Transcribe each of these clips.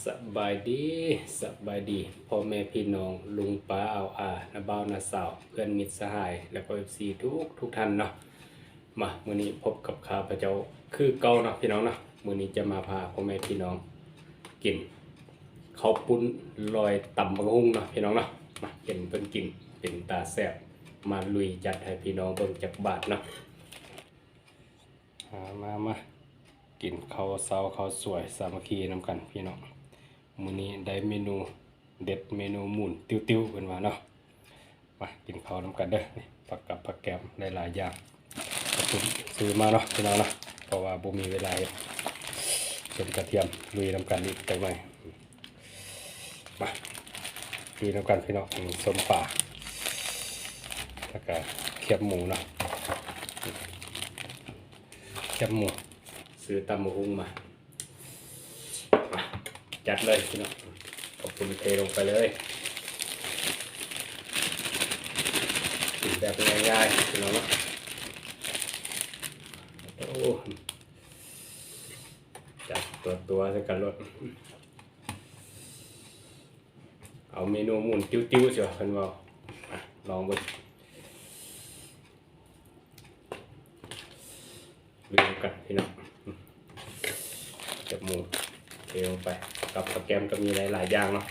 สบายดีสบายดีพ่อแม่พี่น้องลุงป้าเอาน้าบ่าวน้าสาวเพื่อนมิตรสหายแล้วก็FCทุกท่านเนาะมามื้อนี้พบกับข้าพเจ้าคือเก่าเนาะพี่น้องเนาะมื้อนี้จะมาพาพ่อแม่พี่น้องกินข้าวปุ้นลอยตำบักหุ่งเนาะพี่น้องเนาะมาเห็นเพิ่นกินเป็นตาแซ่บมาลุยจัดให้พี่น้องเบิ่งจักบาทเนาะมากินข้าวเช้าข้าวสวยสามัคคีนำกันพี่น้องมื้อนี้ได้เมนูเด็ดเมนูหมุนติ้วๆเพิ่นว่าเนาะมากินข้าวนำกันเด้อนี่ผักกับผักแกมหลายๆอย่างผมซื้อมาเนาะพี่น้องเนาะเพราะว่าบ่มีเวลาเฮ็ดเป็นกระเทียมลุยนำกันอีกจักหน่อยมาลุยนำกันพี่น้องส้มปลาแล้วก็เขียบหมูเนาะเขียบหมูซื้อตำบักหุ่งมาจัดเลยพี่น้องขอบคุณเทลงไปเลยกินแบบง่ายๆพี่น้องเนาะโอ้จัดตัวใส่กันรถเอาเมนูหมุนติ้วๆเชียวเพิ่นว่าลองเบิ่งดูกันพี่น้องจับหมูเทลงไปกับผักแกมก็มีหลายอย่างเนาะ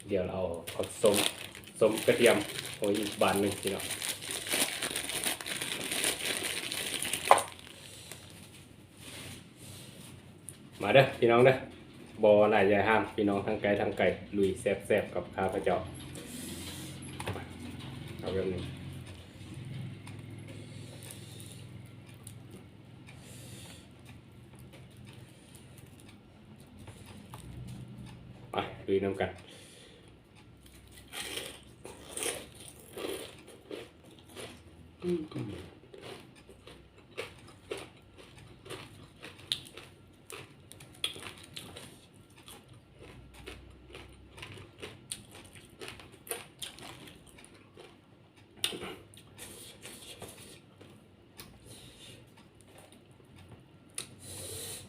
เดี๋ยวเราเอาส้มกระเทียมโอ้ยอีกบานหนึ่งพี่น้องมาเด้อพี่น้องเด้อบอหลายใหญ่ห้ามพี่น้องทั้งไก่ลุยแซ่บๆกับข้าวพระเจ้าเอาแบบนี้ลุยน้ำกัน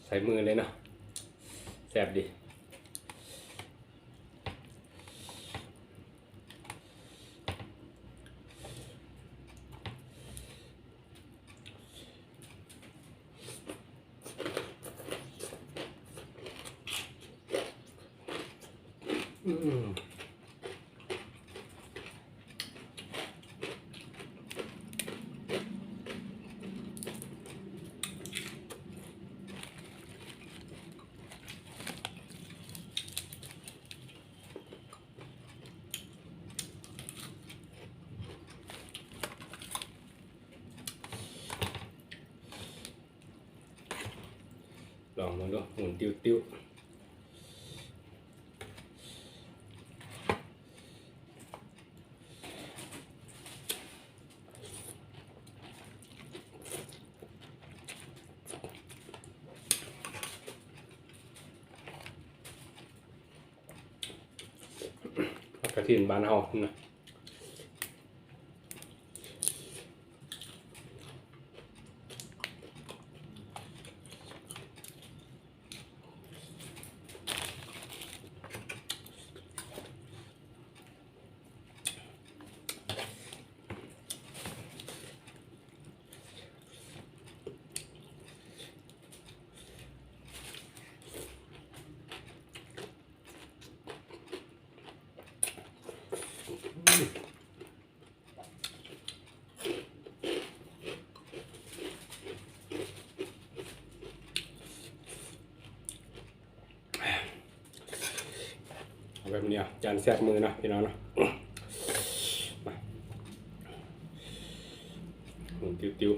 ใส่มือเลยเนาะแซ่บดีลองมันดูหมุนติ้วกระถิ่นบ้านเฮานะแบบนี้จานแซ่บมือนะพี่น้องเนาะมาหมุนติ้ว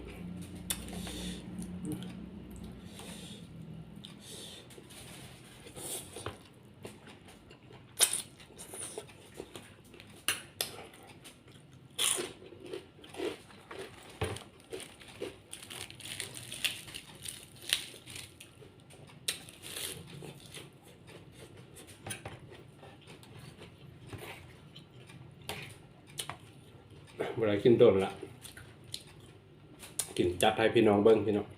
เวลากินโดนละกินจัดให้พี่น้องเบิ้งพี่น้อง ม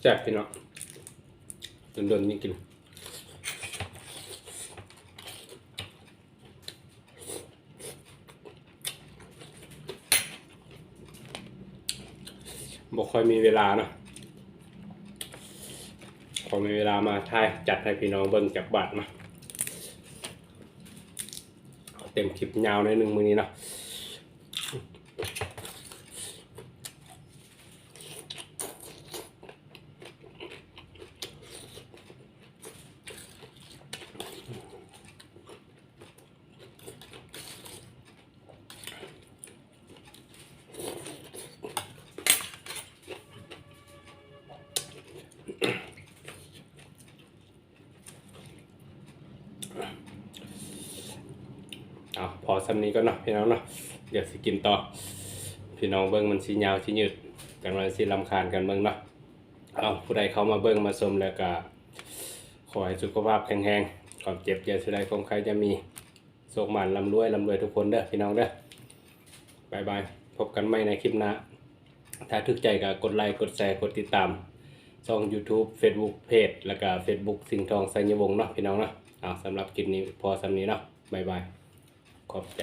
แซ่บพี่น้องโดนๆนี่กินบ่ค่อยมีเวลาเนาะพอมีเวลามาถ่ายจัดให้พี่น้องเบิ่งจากบาทมาเต็มคลิปยาวในหนึ่งมื้อนี้เนาะพอสำนี้ก็เนาะพี่น้องเนาะเดี๋ยวสิกินต่อพี่น้องเบิ่งมันสิยาวสิยืดกันว่าสิรำคาญกันเบิ่งเนาะผู้ใดเข้ามาเบิ่งมาชมแล้วก็ขอให้สุขภาพแข็งแรงความเจ็บอย่าสิได้คงใครจะมีโชคมันร่ำรวยทุกคนเด้อพี่น้องเด้อบายบายพบกันใหม่ในคลิปหน้าถ้าถูกใจก็กดไลค์กดแชร์กดติดตามช่อง YouTube Facebook เพจแล้วก็ Facebook สิงห์ทองไสยวงศ์เนาะพี่น้องเนาะสำหรับคลิปนี้พอสำนี้เนาะบายบายขอบใจ